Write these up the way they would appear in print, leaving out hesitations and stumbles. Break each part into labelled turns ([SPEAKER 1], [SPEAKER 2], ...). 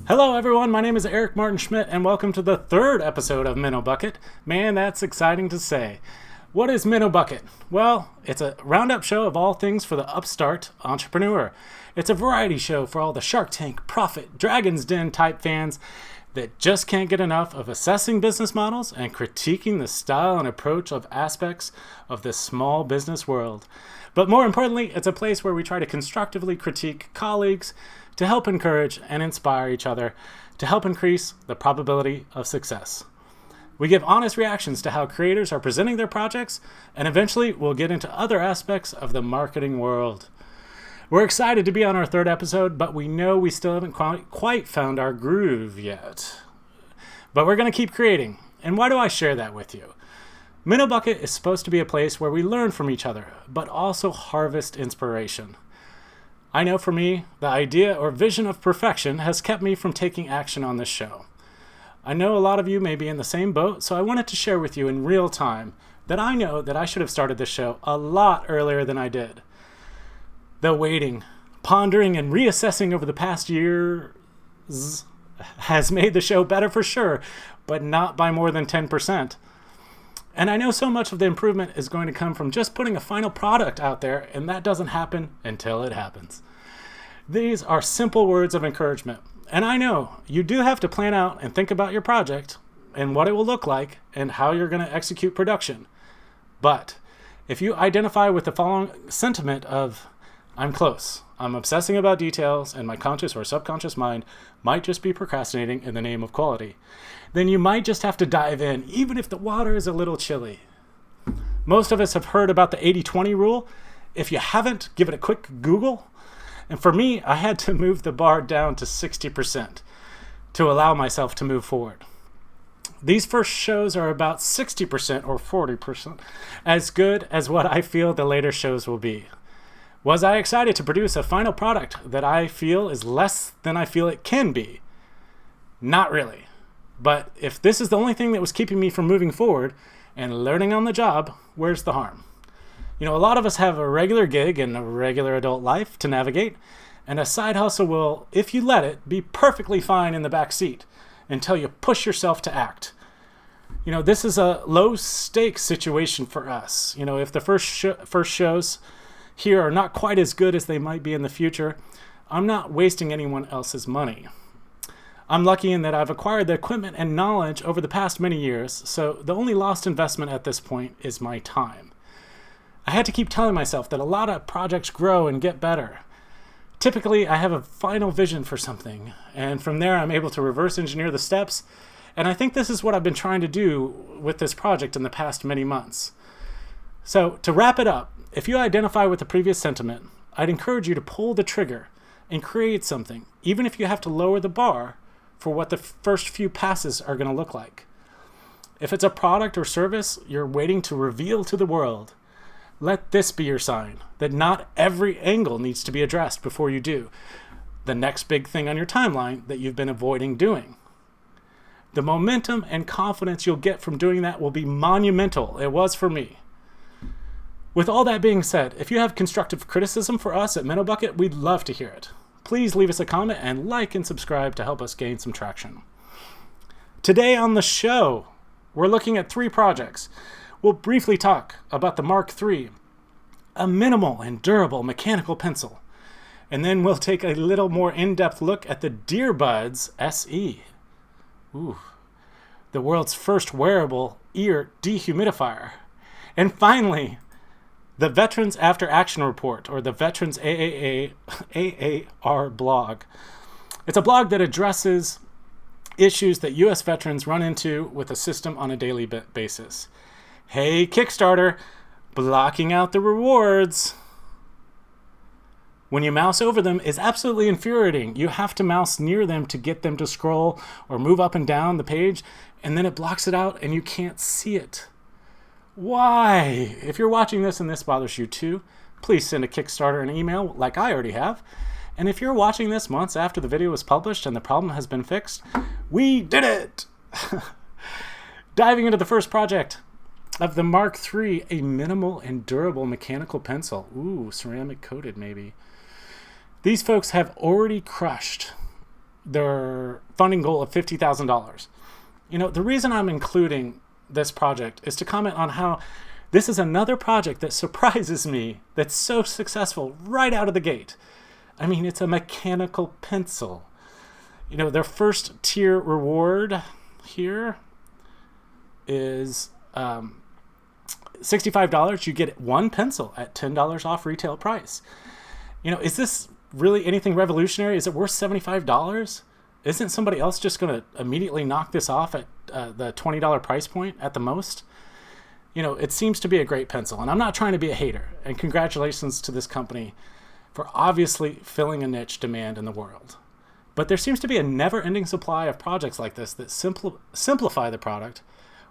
[SPEAKER 1] Hello everyone, my name is Eric Martin Schmidt and welcome to the third episode of Minno Buckit. Man, that's exciting to say. What is Minno Buckit? Well, it's a roundup show of all things for the upstart entrepreneur. It's a variety show for all the Shark Tank, Profit, Dragon's Den type fans that just can't get enough of assessing business models and critiquing the style and approach of aspects of this small business world. But more importantly, it's a place where we try to constructively critique colleagues to help encourage and inspire each other to help increase the probability of success. We give honest reactions to how creators are presenting their projects, and eventually we'll get into other aspects of the marketing world. We're excited to be on our third episode, but we know we still haven't quite found our groove yet. But we're going to keep creating. And why do I share that with you? Minno Buckit is supposed to be a place where we learn from each other, but also harvest inspiration. I know for me, the idea or vision of perfection has kept me from taking action on this show. I know a lot of you may be in the same boat, so I wanted to share with you in real time that I know that I should have started this show a lot earlier than I did. The waiting, pondering, and reassessing over the past years has made the show better for sure, but not by more than 10%. And I know so much of the improvement is going to come from just putting a final product out there, and that doesn't happen until it happens. These are simple words of encouragement. And I know you do have to plan out and think about your project and what it will look like and how you're going to execute production. But if you identify with the following sentiment of, I'm close, I'm obsessing about details, and my conscious or subconscious mind might just be procrastinating in the name of quality, then you might just have to dive in, even if the water is a little chilly. Most of us have heard about the 80-20 rule. If you haven't, give it a quick Google. And for me, I had to move the bar down to 60% to allow myself to move forward. These first shows are about 60% or 40% as good as what I feel the later shows will be. Was I excited to produce a final product that I feel is less than I feel it can be? Not really. But if this is the only thing that was keeping me from moving forward and learning on the job, where's the harm? You know, a lot of us have a regular gig and a regular adult life to navigate, and a side hustle will, if you let it, be perfectly fine in the back seat until you push yourself to act. You know, this is a low-stakes situation for us. You know, if the first shows here are not quite as good as they might be in the future, I'm not wasting anyone else's money. I'm lucky in that I've acquired the equipment and knowledge over the past many years, so the only lost investment at this point is my time. I had to keep telling myself that a lot of projects grow and get better. Typically, I have a final vision for something, and from there I'm able to reverse engineer the steps, and I think this is what I've been trying to do with this project in the past many months. So, to wrap it up, if you identify with the previous sentiment, I'd encourage you to pull the trigger and create something, even if you have to lower the bar for what the first few passes are going to look like. If it's a product or service you're waiting to reveal to the world, let this be your sign that not every angle needs to be addressed before you do the next big thing on your timeline that you've been avoiding doing. The momentum and confidence you'll get from doing that will be monumental. It was for me. With all that being said, if you have constructive criticism for us at Minno Buckit, we'd love to hear it. Please leave us a comment and like and subscribe to help us gain some traction. Today on the show, we're looking at 3 projects. We'll briefly talk about the Mark III, a minimal and durable mechanical pencil. And then we'll take a little more in-depth look at the DearBuds SE. Ooh, the world's first wearable ear dehumidifier. And finally, the Veterans After Action Report, or the VeteransAAR blog. It's a blog that addresses issues that U.S. veterans run into with the system on a daily basis. Hey, Kickstarter, blocking out the rewards. When you mouse over them is absolutely infuriating. You have to mouse near them to get them to scroll or move up and down the page, and then it blocks it out and you can't see it. Why? If you're watching this and this bothers you too, please send a Kickstarter an email like I already have. And if you're watching this months after the video was published and the problem has been fixed, we did it! Diving into the first project of the Mark III, a minimal and durable mechanical pencil. Ooh, ceramic coated maybe. These folks have already crushed their funding goal of $50,000. You know, the reason I'm including this project is to comment on how this is another project that surprises me that's so successful right out of the gate. I mean, it's a mechanical pencil. You know, their first tier reward here is $65. You get one pencil at $10 off retail price. You know, is this really anything revolutionary? Is it worth $75? Isn't somebody else just going to immediately knock this off at the $20 price point at the most? You know, it seems to be a great pencil, and I'm not trying to be a hater. And congratulations to this company for obviously filling a niche demand in the world. But there seems to be a never-ending supply of projects like this that simplify the product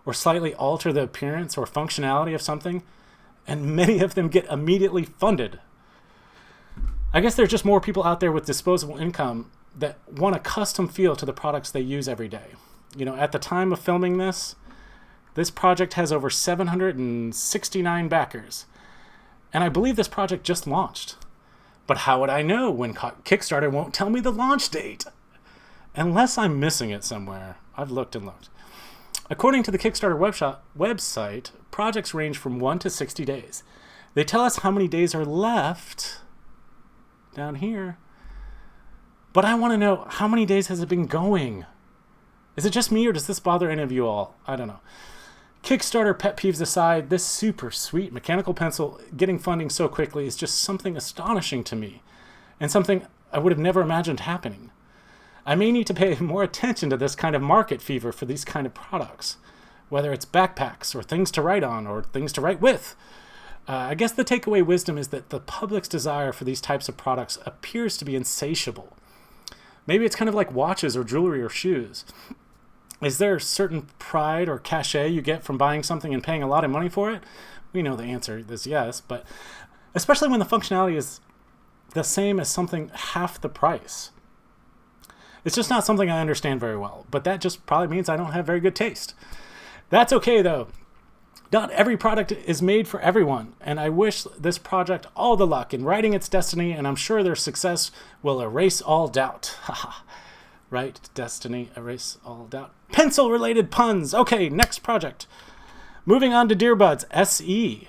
[SPEAKER 1] or slightly alter the appearance or functionality of something, and many of them get immediately funded. I guess there's just more people out there with disposable income that want a custom feel to the products they use every day. You know, at the time of filming this project has over 769 backers. And I believe this project just launched. But how would I know when Kickstarter won't tell me the launch date? Unless I'm missing it somewhere. I've looked and looked. According to the Kickstarter website, projects range from 1 to 60 days. They tell us how many days are left down here. But I want to know, how many days has it been going? Is it just me, or does this bother any of you all? I don't know. Kickstarter pet peeves aside, this super sweet mechanical pencil getting funding so quickly is just something astonishing to me, and something I would have never imagined happening. I may need to pay more attention to this kind of market fever for these kind of products, whether it's backpacks or things to write on or things to write with. I guess the takeaway wisdom is that the public's desire for these types of products appears to be insatiable. Maybe it's kind of like watches or jewelry or shoes. Is there a certain pride or cachet you get from buying something and paying a lot of money for it? We know the answer is yes, but especially when the functionality is the same as something half the price. It's just not something I understand very well, but that just probably means I don't have very good taste. That's okay, though. Not every product is made for everyone, and I wish this project all the luck in writing its destiny, and I'm sure their success will erase all doubt. Haha. Right? Destiny, erase all doubt. Pencil-related puns. Okay, next project. Moving on to DearBuds SE.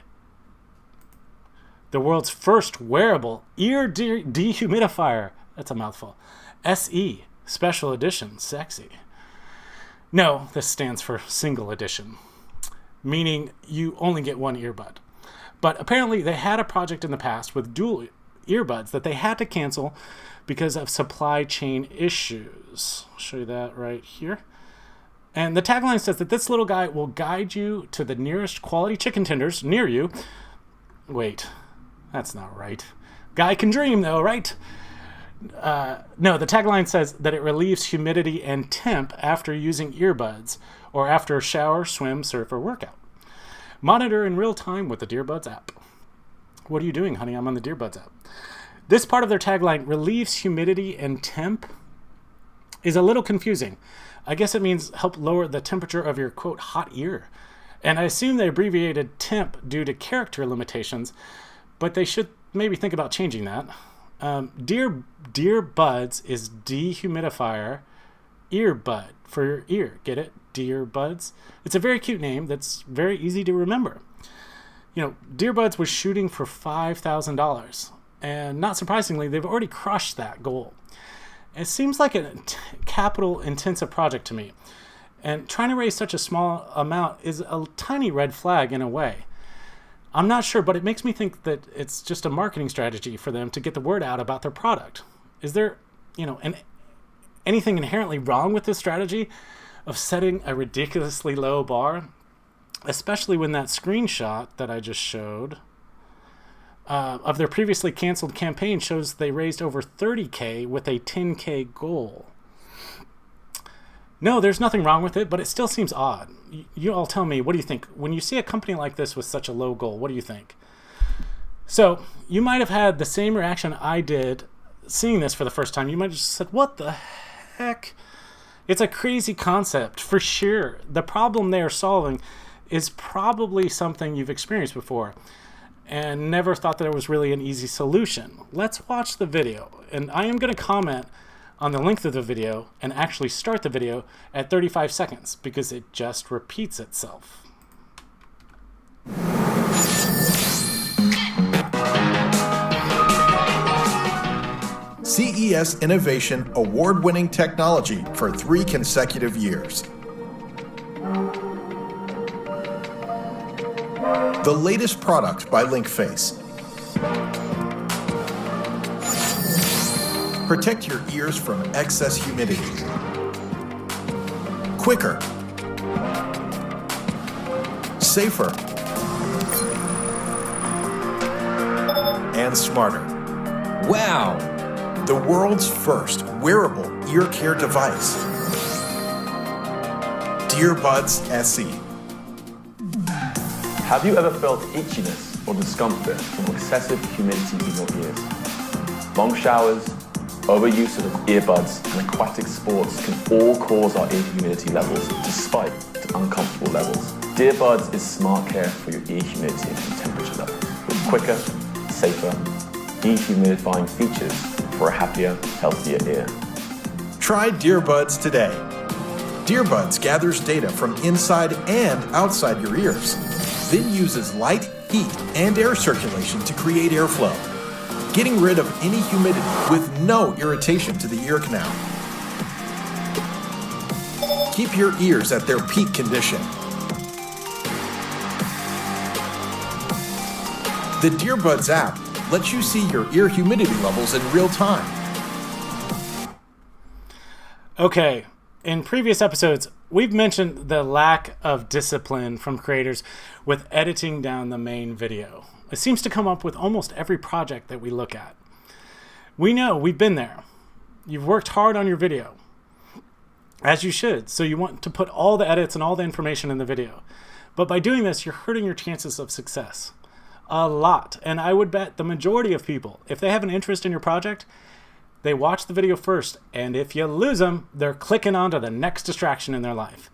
[SPEAKER 1] The world's first wearable ear dehumidifier. That's a mouthful. SE, special edition, sexy. No, this stands for single edition, meaning you only get one earbud. But apparently they had a project in the past with dual earbuds that they had to cancel because of supply chain issues. I'll show you that right here. And the tagline says that this little guy will guide you to the nearest quality chicken tenders near you. Wait, that's not right. Guy can dream though, right? No, the tagline says that it relieves humidity and temp after using earbuds or after a shower, swim, surf, or workout. Monitor in real time with the DearBuds app. What are you doing, honey? I'm on the DearBuds app. This part of their tagline, relieves humidity and temp, is a little confusing. I guess it means help lower the temperature of your, quote, hot ear. And I assume they abbreviated temp due to character limitations, but they should maybe think about changing that. DearBuds is dehumidifier earbud for your ear. Get it? DearBuds. It's a very cute name that's very easy to remember. You know, DearBuds was shooting for $5,000. And not surprisingly, they've already crushed that goal. It seems like a capital-intensive project to me. And trying to raise such a small amount is a tiny red flag in a way. I'm not sure, but it makes me think that it's just a marketing strategy for them to get the word out about their product. Is there, anything inherently wrong with this strategy of setting a ridiculously low bar? Especially when that screenshot that I just showed of their previously canceled campaign shows they raised over $30K with a $10K goal. No, there's nothing wrong with it, but it still seems odd. You all tell me, what do you think? When you see a company like this with such a low goal, what do you think? So, you might have had the same reaction I did seeing this for the first time. You might have just said, what the heck? It's a crazy concept, for sure. The problem they are solving is probably something you've experienced before and never thought that there was really an easy solution. Let's watch the video, and I am going to comment on the length of the video and actually start the video at 35 seconds because it just repeats itself.
[SPEAKER 2] CES Innovation award-winning technology for 3 consecutive years. The latest product by LinkFace. Protect your ears from excess humidity. Quicker. Safer. And smarter. Wow! The world's first wearable ear care device. DearBuds SE.
[SPEAKER 3] Have you ever felt itchiness or discomfort from excessive humidity in your ears? Long showers, overuse of earbuds, and aquatic sports can all cause our ear humidity levels to spike to uncomfortable levels. DearBuds is smart care for your ear humidity and temperature level, with quicker, safer, dehumidifying features for a happier, healthier ear.
[SPEAKER 2] Try DearBuds today. DearBuds gathers data from inside and outside your ears, then uses light, heat, and air circulation to create airflow, getting rid of any humidity with no irritation to the ear canal. Keep your ears at their peak condition. The DearBuds app lets you see your ear humidity levels in real time.
[SPEAKER 1] Okay, in previous episodes, we've mentioned the lack of discipline from creators with editing down the main video. It seems to come up with almost every project that we look at. We know, we've been there. You've worked hard on your video, as you should, so you want to put all the edits and all the information in the video. But by doing this, you're hurting your chances of success a lot. And I would bet the majority of people, if they have an interest in your project, they watch the video first, and if you lose them, they're clicking on to the next distraction in their life.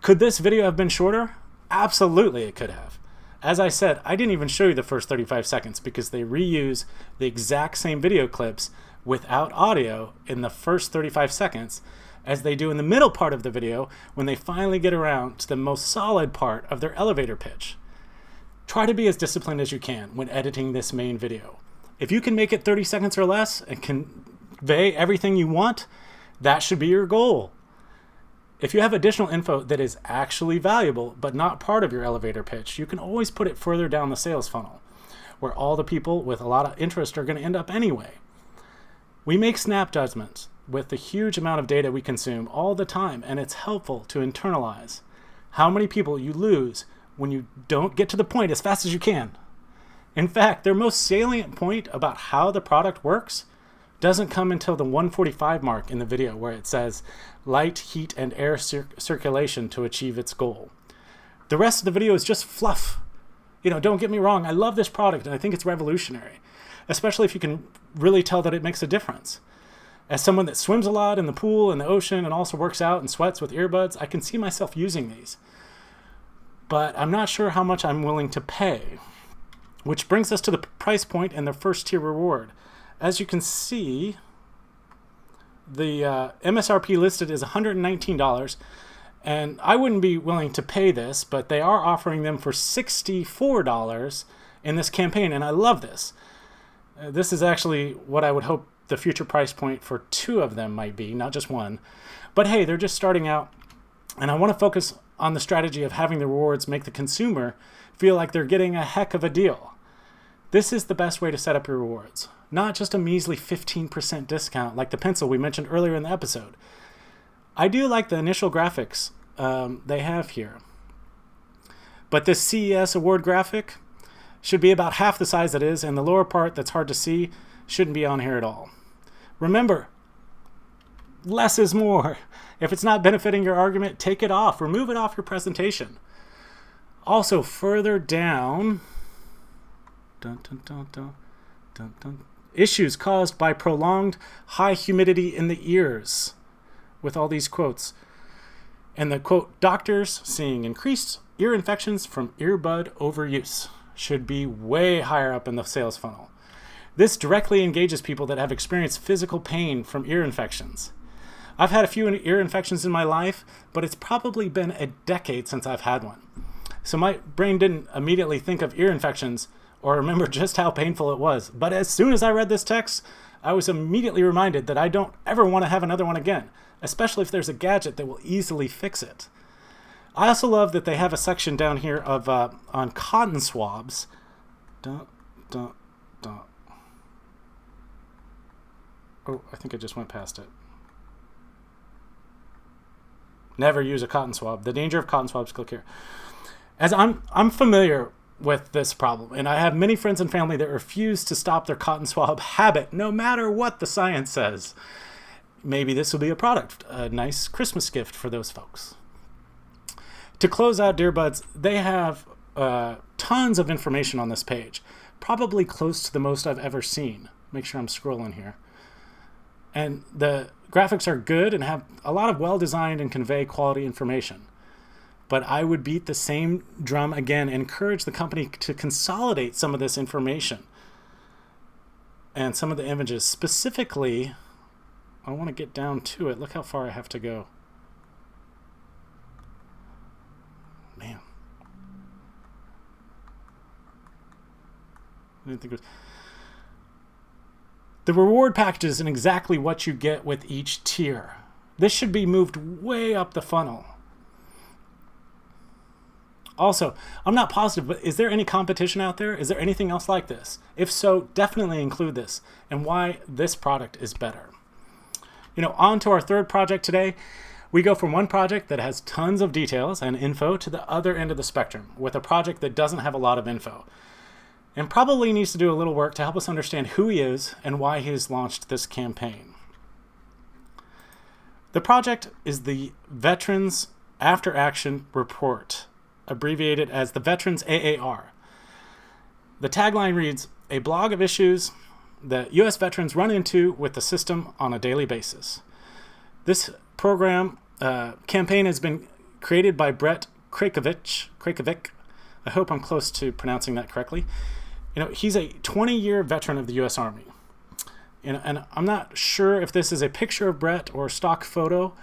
[SPEAKER 1] Could this video have been shorter? Absolutely it could have. As I said, I didn't even show you the first 35 seconds because they reuse the exact same video clips without audio in the first 35 seconds as they do in the middle part of the video when they finally get around to the most solid part of their elevator pitch. Try to be as disciplined as you can when editing this main video. If you can make it 30 seconds or less and convey everything you want, that should be your goal. If you have additional info that is actually valuable but not part of your elevator pitch, you can always put it further down the sales funnel, where all the people with a lot of interest are going to end up anyway. We make snap judgments with the huge amount of data we consume all the time, and it's helpful to internalize how many people you lose when you don't get to the point as fast as you can. In fact, their most salient point about how the product works doesn't come until the 145 mark in the video, where it says light, heat, and air circulation to achieve its goal. The rest of the video is just fluff. Don't get me wrong, I love this product and I think it's revolutionary, especially if you can really tell that it makes a difference. As someone that swims a lot in the pool and the ocean and also works out and sweats with earbuds, I can see myself using these. But I'm not sure how much I'm willing to pay. Which brings us to the price point and the first tier reward. As you can see, the MSRP listed is $119, and I wouldn't be willing to pay this, but they are offering them for $64 in this campaign, and I love this. This is actually what I would hope the future price point for 2 of them might be, not just 1. But hey, they're just starting out, and I want to focus on the strategy of having the rewards make the consumer feel like they're getting a heck of a deal. This is the best way to set up your rewards, not just a measly 15% discount like the pencil we mentioned earlier in the episode. I do like the initial graphics they have here, but this CES award graphic should be about half the size it is, and the lower part that's hard to see shouldn't be on here at all. Remember, less is more. If it's not benefiting your argument, take it off. Remove it off your presentation. Also, further down, issues caused by prolonged high humidity in the ears, with all these quotes. And the quote, doctors seeing increased ear infections from earbud overuse, should be way higher up in the sales funnel. This directly engages people that have experienced physical pain from ear infections. I've had a few ear infections in my life, but it's probably been a decade since I've had one. So my brain didn't immediately think of ear infections or remember just how painful it was. But as soon as I read this text, I was immediately reminded that I don't ever want to have another one again, especially if there's a gadget that will easily fix it. I also love that they have a section down here of on cotton swabs. Oh, I think I just went past it. Never use a cotton swab. The danger of cotton swabs, click here. As I'm familiar with this problem, and I have many friends and family that refuse to stop their cotton swab habit, no matter what the science says. Maybe this will be a nice Christmas gift for those folks. To close out DearBuds, they have tons of information on this page, probably close to the most I've ever seen. Make sure I'm scrolling here. And the graphics are good and have a lot of well-designed and convey quality information. But I would beat the same drum again and encourage the company to consolidate some of this information and some of the images. Specifically, I want to get down to it. Look how far I have to go. Man. I didn't think it was... The reward packages and exactly what you get with each tier. This should be moved way up the funnel. Also, I'm not positive, but is there any competition out there? Is there anything else like this? If so, definitely include this and why this product is better. On to our third project today. We go from one project that has tons of details and info to the other end of the spectrum with a project that doesn't have a lot of info and probably needs to do a little work to help us understand who he is and why he has launched this campaign. The project is the Veterans After Action Report, abbreviated as the VeteransAAR. The tagline reads, a blog of issues that U.S. veterans run into with the system on a daily basis. This campaign has been created by Brett Krakovic. I hope I'm close to pronouncing that correctly. He's a 20-year veteran of the U.S. Army. And I'm not sure if this is a picture of Brett or a stock photo,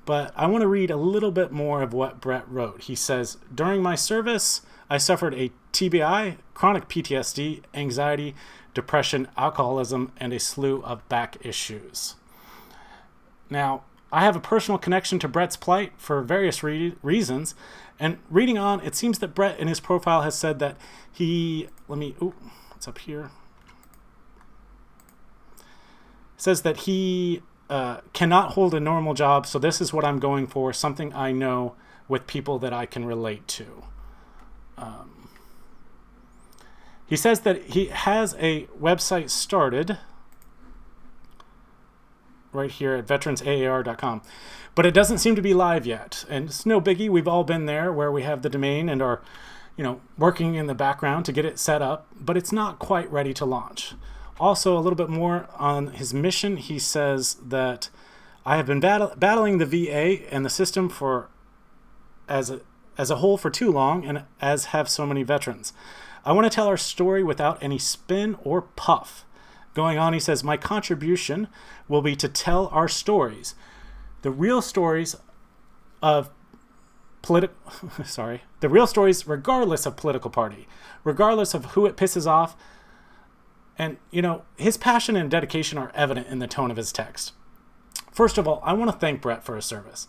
[SPEAKER 1] but I want to read a little bit more of what Brett wrote. He says, during my service, I suffered a TBI, chronic PTSD, anxiety, depression, alcoholism, and a slew of back issues. Now, I have a personal connection to Brett's plight for various reasons, and reading on, it seems that Brett in his profile has said that what's up here? Says that he cannot hold a normal job, so this is what I'm going for, something I know with people that I can relate to. He says that he has a website started right here at VeteransAAR.com, but it doesn't seem to be live yet. And it's no biggie. We've all been there where we have the domain and are, working in the background to get it set up, but it's not quite ready to launch. Also, a little bit more on his mission. He says that I have been battling the VA and the system as a whole for too long, and as have so many veterans. I want to tell our story without any spin or puff. Going on, he says, my contribution will be to tell our stories, the real stories of the real stories regardless of political party, regardless of who it pisses off. And, his passion and dedication are evident in the tone of his text. First of all, I want to thank Brett for his service.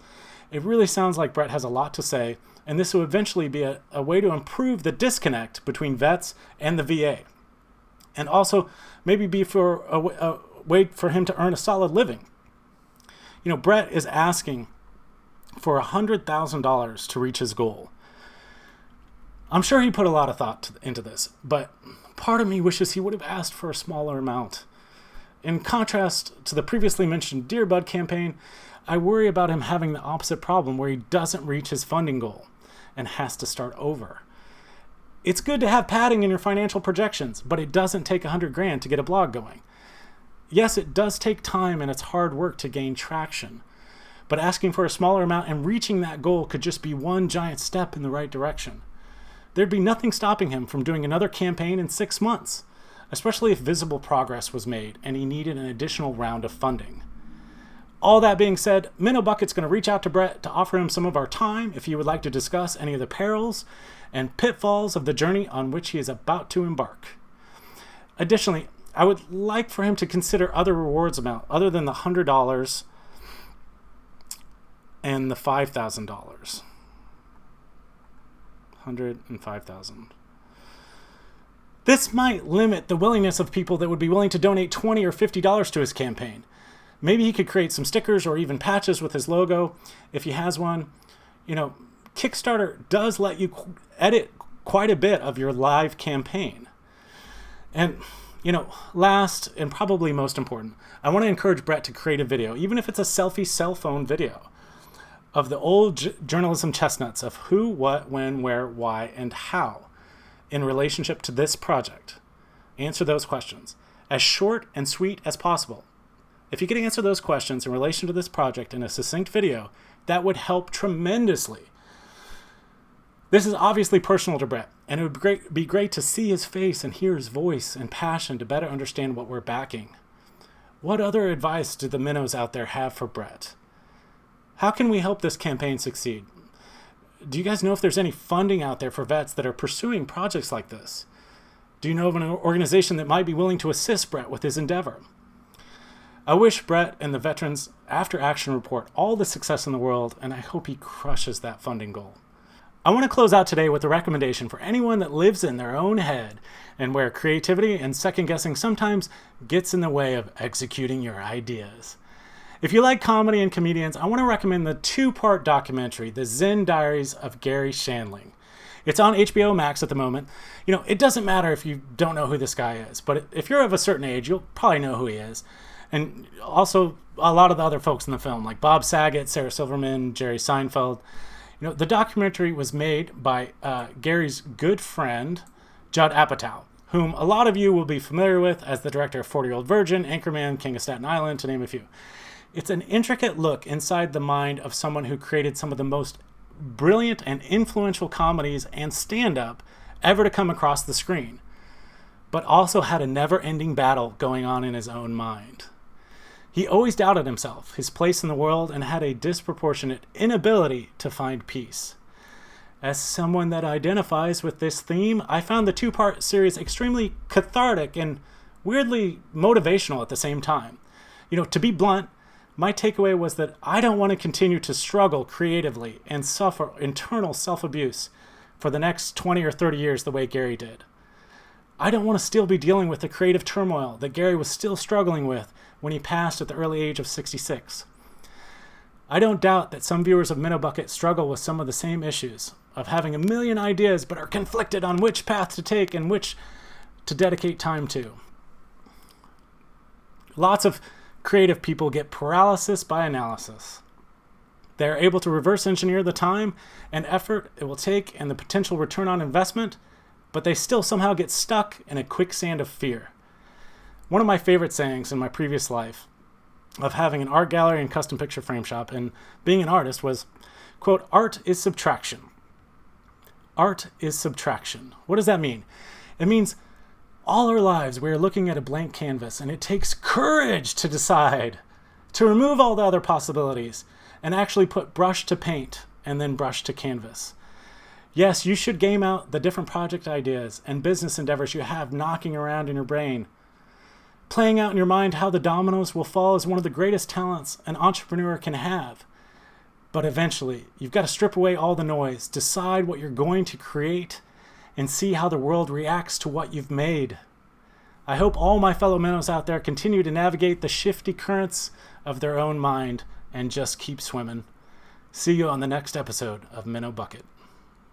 [SPEAKER 1] It really sounds like Brett has a lot to say, and this will eventually be a way to improve the disconnect between vets and the VA. And also maybe be for a way for him to earn a solid living. Brett is asking for $100,000 to reach his goal. I'm sure he put a lot of thought into this, but part of me wishes he would have asked for a smaller amount. In contrast to the previously mentioned DearBud campaign, I worry about him having the opposite problem where he doesn't reach his funding goal and has to start over. It's good to have padding in your financial projections, but it doesn't take $100,000 to get a blog going. Yes, it does take time and it's hard work to gain traction, but asking for a smaller amount and reaching that goal could just be one giant step in the right direction. There'd be nothing stopping him from doing another campaign in 6 months. especially if visible progress was made and he needed an additional round of funding. All that being said, Minno Buckit's going to reach out to Brett to offer him some of our time if he would like to discuss any of the perils and pitfalls of the journey on which he is about to embark. Additionally, I would like for him to consider other rewards amount other than the $100 and the $5,000. $100 and $5,000. This might limit the willingness of people that would be willing to donate $20 or $50 to his campaign. Maybe he could create some stickers or even patches with his logo if he has one. You know, Kickstarter does let you edit quite a bit of your live campaign. And, you know, last and probably most important, I want to encourage Brett to create a video, even if it's a selfie cell phone video, of the old journalism chestnuts of who, what, when, where, why, and how in relationship to this project. Answer those questions as short and sweet as possible. If you could answer those questions in relation to this project in a succinct video, that would help tremendously. This is obviously personal to Brett, and it would be great to see his face and hear his voice and passion to better understand what we're backing. What other advice do the minnows out there have for Brett? How can we help this campaign succeed? Do you guys know if there's any funding out there for vets that are pursuing projects like this? Do you know of an organization that might be willing to assist Brett with his endeavor? I wish Brett and the Veterans After Action Report all the success in the world, and I hope he crushes that funding goal. I want to close out today with a recommendation for anyone that lives in their own head and where creativity and second-guessing sometimes gets in the way of executing your ideas. If you like comedy and comedians, I want to recommend the 2-part documentary, The Zen Diaries of Gary Shandling. It's on HBO Max at the moment. You know, it doesn't matter if you don't know who this guy is, but if you're of a certain age, you'll probably know who he is. And also a lot of the other folks in the film, like Bob Saget, Sarah Silverman, Jerry Seinfeld. You know, the documentary was made by Gary's good friend, Judd Apatow, whom a lot of you will be familiar with as the director of 40-Year-Old Virgin, Anchorman, King of Staten Island, to name a few. It's an intricate look inside the mind of someone who created some of the most brilliant and influential comedies and stand-up ever to come across the screen, but also had a never-ending battle going on in his own mind. He always doubted himself, his place in the world, and had a disproportionate inability to find peace. As someone that identifies with this theme, I found the 2-part series extremely cathartic and weirdly motivational at the same time. You know, to be blunt, my takeaway was that I don't want to continue to struggle creatively and suffer internal self-abuse for the next 20 or 30 years the way Gary did. I don't want to still be dealing with the creative turmoil that Gary was still struggling with when he passed at the early age of 66. I don't doubt that some viewers of Minno Buckit struggle with some of the same issues of having a million ideas but are conflicted on which path to take and which to dedicate time to. Lots of creative people get paralysis by analysis. They are able to reverse engineer the time and effort it will take and the potential return on investment, but they still somehow get stuck in a quicksand of fear. One of my favorite sayings in my previous life of having an art gallery and custom picture frame shop and being an artist was, quote, "Art is subtraction." Art is subtraction. What does that mean? It means all our lives we are looking at a blank canvas, and it takes courage to decide, to remove all the other possibilities, and actually put brush to paint and then brush to canvas. Yes, you should game out the different project ideas and business endeavors you have knocking around in your brain. Playing out in your mind how the dominoes will fall is one of the greatest talents an entrepreneur can have. But eventually, you've got to strip away all the noise, decide what you're going to create, and see how the world reacts to what you've made. I hope all my fellow minnows out there continue to navigate the shifty currents of their own mind and just keep swimming. See you on the next episode of Minno Buckit.